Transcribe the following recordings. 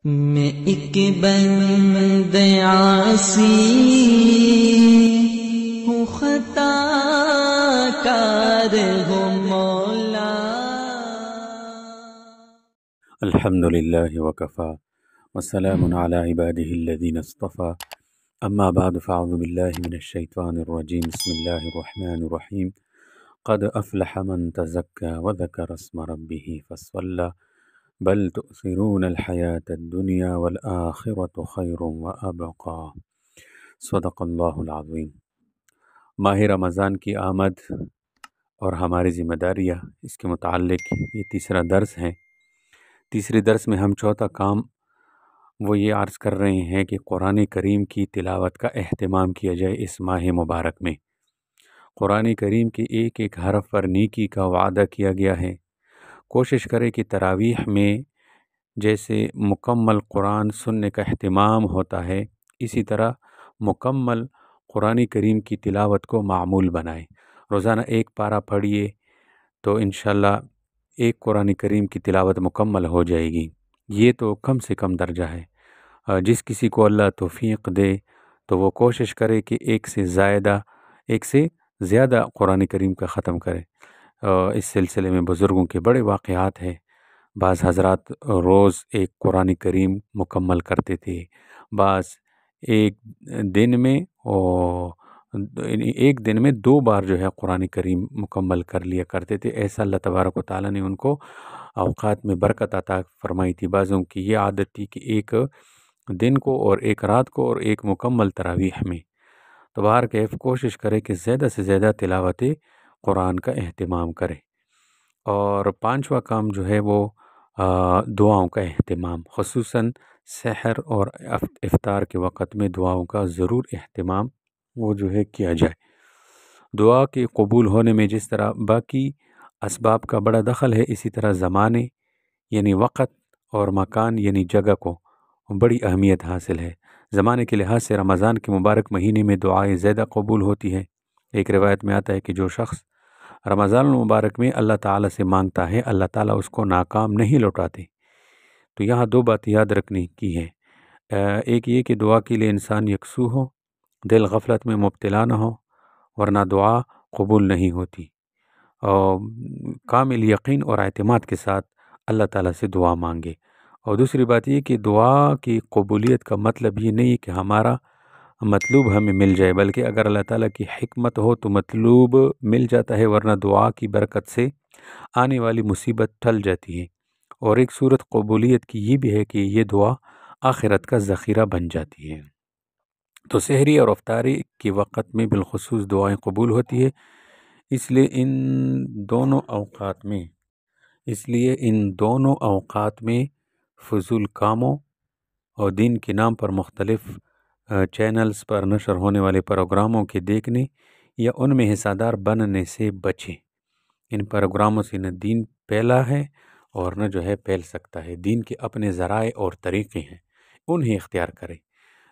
میں ایک بند عاصی ہوں، خطا کار ہوں مولا۔ الحمد لله وكفى وسلام على عباده الذين اصطفى أما بعد فأعوذ بالله من الشيطان الرجيم بسم الله الرحمن الرحيم قد أفلح من تزكى وذكر اسم ربه فصلى بل تؤثرون الحياة الدنيا والآخرة خير وأبقى صدق الله العظيم۔ ماہ رمضان کی آمد اور ہماری ذمہ داریاں، اس کے متعلق یہ تیسرا درس ہے۔ تیسرے درس میں ہم چوتھا کام وہ یہ عرض کر رہے ہیں کہ قرآن کریم کی تلاوت کا اہتمام کیا جائے اس ماہ مبارک میں۔ قرآن کریم کے ایک ایک حرف پر نیکی کا وعدہ کیا گیا ہے۔ کوشش کرے کہ تراویح میں جیسے مکمل قرآن سننے کا اہتمام ہوتا ہے، اسی طرح مکمل قرآن کریم کی تلاوت کو معمول بنائے۔ روزانہ ایک پارہ پڑھیے تو انشاءاللہ ایک قرآن کریم کی تلاوت مکمل ہو جائے گی۔ یہ تو کم سے کم درجہ ہے۔ جس کسی کو اللہ توفیق دے تو وہ کوشش کرے کہ ایک سے زیادہ قرآن کریم کا ختم کرے۔ اس سلسلے میں بزرگوں کے بڑے واقعات ہیں۔ بعض حضرات روز ایک قرآن کریم مکمل کرتے تھے، بعض ایک دن میں 2 بار جو ہے قرآن کریم مکمل کر لیا کرتے تھے۔ ایسا اللہ تبارک و تعالیٰ نے ان کو اوقات میں برکت عطا فرمائی تھی۔ بعضوں کی یہ عادت تھی کہ ایک دن کو اور ایک رات کو اور ایک مکمل تراویح میں۔ تو بہرکیف کوشش کرے کہ زیادہ سے زیادہ تلاوت قرآن کا اہتمام کرے۔ اور 5واں کام جو ہے وہ دعاؤں کا اہتمام، خصوصاً سحر اور افطار کے وقت میں دعاؤں کا ضرور اہتمام وہ جو ہے کیا جائے۔ دعا کے قبول ہونے میں جس طرح باقی اسباب کا بڑا دخل ہے، اسی طرح زمانے یعنی وقت اور مکان یعنی جگہ کو بڑی اہمیت حاصل ہے۔ زمانے کے لحاظ سے رمضان کے مبارک مہینے میں دعائیں زیادہ قبول ہوتی ہیں۔ ایک روایت میں آتا ہے کہ جو شخص رمضان المبارک میں اللہ تعالیٰ سے مانگتا ہے، اللہ تعالیٰ اس کو ناکام نہیں لوٹاتے۔ تو یہاں 2 بات یاد رکھنے کی ہے۔ ایک یہ کہ دعا کے لیے انسان یکسو ہو، دل غفلت میں مبتلا نہ ہو، ورنہ دعا قبول نہیں ہوتی۔ اور کامل یقین اور اعتماد کے ساتھ اللہ تعالیٰ سے دعا مانگے۔ اور دوسری بات یہ کہ دعا کی قبولیت کا مطلب یہ نہیں کہ ہمارا مطلوب ہمیں مل جائے، بلکہ اگر اللہ تعالیٰ کی حکمت ہو تو مطلوب مل جاتا ہے، ورنہ دعا کی برکت سے آنے والی مصیبت ٹل جاتی ہے۔ اور ایک صورت قبولیت کی یہ بھی ہے کہ یہ دعا آخرت کا ذخیرہ بن جاتی ہے۔ تو سحری اور افطاری کے وقت میں بالخصوص دعائیں قبول ہوتی ہے۔ اس لیے ان دونوں اوقات میں فضول کاموں اور دین کے نام پر مختلف چینلز پر نشر ہونے والے پروگراموں کے دیکھنے یا ان میں حصہ دار بننے سے بچیں۔ ان پروگراموں سے نہ دین پھیلا ہے اور نہ جو ہے پھیل سکتا ہے۔ دین کے اپنے ذرائع اور طریقے ہیں، انہیں اختیار کریں۔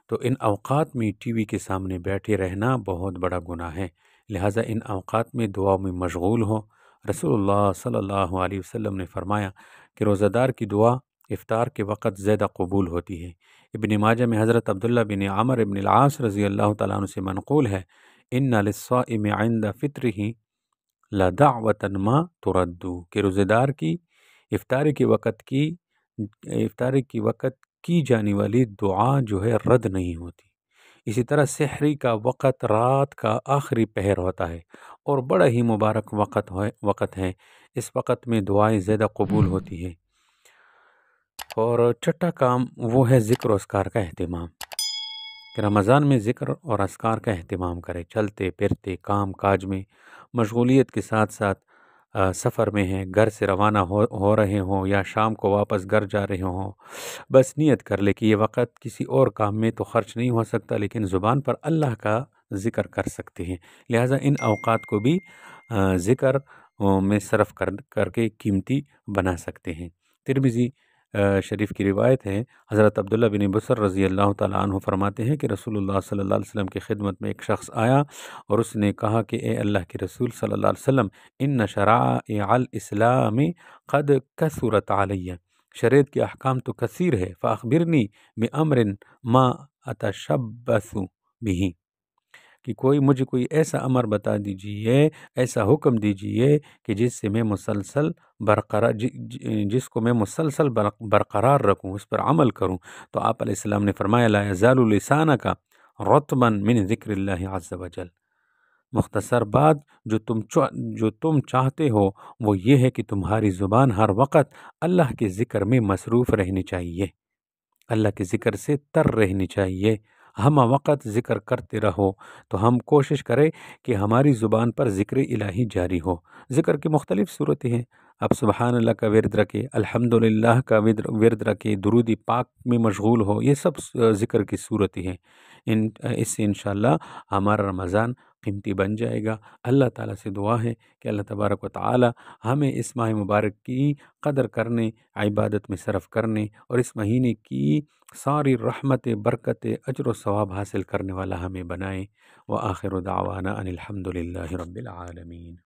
تو ان اوقات میں ٹی وی کے سامنے بیٹھے رہنا بہت بڑا گناہ ہے، لہٰذا ان اوقات میں دعا میں مشغول ہوں۔ رسول اللہ صلی اللہ علیہ وسلم نے فرمایا کہ روزہ دار کی دعا افطار کے وقت زیادہ قبول ہوتی ہے۔ ابن ماجہ میں حضرت عبداللہ بن عمر بن العاص رضی اللہ تعالیٰ عنہ سے منقول ہے، ان للصائم عند فطرہ لدعوة ما ترد، کہ روزہ دار کی افطاری کے وقت کی جانے والی دعا جو ہے رد نہیں ہوتی۔ اسی طرح سحری کا وقت رات کا آخری پہر ہوتا ہے اور بڑا ہی مبارک وقت ہے۔ اس وقت میں دعائیں زیادہ قبول ہوتی ہیں۔ اور 6واں کام وہ ہے ذکر و اذکار کا اہتمام، کہ رمضان میں ذکر اور اذکار کا اہتمام کرے۔ چلتے پھرتے کام کاج میں مشغولیت کے ساتھ ساتھ سفر میں ہیں، گھر سے روانہ ہو رہے ہوں یا شام کو واپس گھر جا رہے ہوں، بس نیت کر لے کہ یہ وقت کسی اور کام میں تو خرچ نہیں ہو سکتا، لیکن زبان پر اللہ کا ذکر کر سکتے ہیں۔ لہٰذا ان اوقات کو بھی ذکر میں صرف کر کے قیمتی بنا سکتے ہیں۔ ترمذی شریف کی روایت ہے، حضرت عبداللہ بن بصر رضی اللہ تعالیٰ عنہ فرماتے ہیں کہ رسول اللہ صلی اللہ علیہ وسلم کی خدمت میں ایک شخص آیا اور اس نے کہا کہ اے اللہ کے رسول صلی اللہ علیہ وسلم، ان شرائع الاسلام قد کثرت علیہ، شریعت کے احکام تو کثیر ہے، فاخبرنی بامر ما اتشبث بھی، کہ مجھے کوئی ایسا امر بتا دیجئے، ایسا حکم دیجئے کہ جس سے میں مسلسل برقرار جس کو میں مسلسل برقرار رکھوں، اس پر عمل کروں۔ تو آپ علیہ السلام نے فرمایا لا یزال لسانک رطبا من ذکر اللہ عز وجل۔ مختصر بات جو تم چاہتے ہو وہ یہ ہے کہ تمہاری زبان ہر وقت اللہ کے ذکر میں مصروف رہنی چاہیے، اللہ کے ذکر سے تر رہنی چاہیے، ہم وقت ذکر کرتے رہو۔ تو ہم کوشش کریں کہ ہماری زبان پر ذکر الہی جاری ہو۔ ذکر کی مختلف صورتیں ہیں، آپ سبحان اللہ کا ورد رکھیں، الحمدللہ کا ورد رکھیں، درود پاک میں مشغول ہو، یہ سب ذکر کی صورتیں ہیں۔ اس سے انشاءاللہ ہمارا رمضان قیمتی بن جائے گا۔ اللہ تعالیٰ سے دعا ہے کہ اللہ تبارک و تعالی ہمیں اس ماہ مبارک کی قدر کرنے، عبادت میں صرف کرنے اور اس مہینے کی ساری رحمت، برکت، اجر و ثواب حاصل کرنے والا ہمیں بنائے۔ وآخر دعوانا ان الحمد للہ رب العالمین۔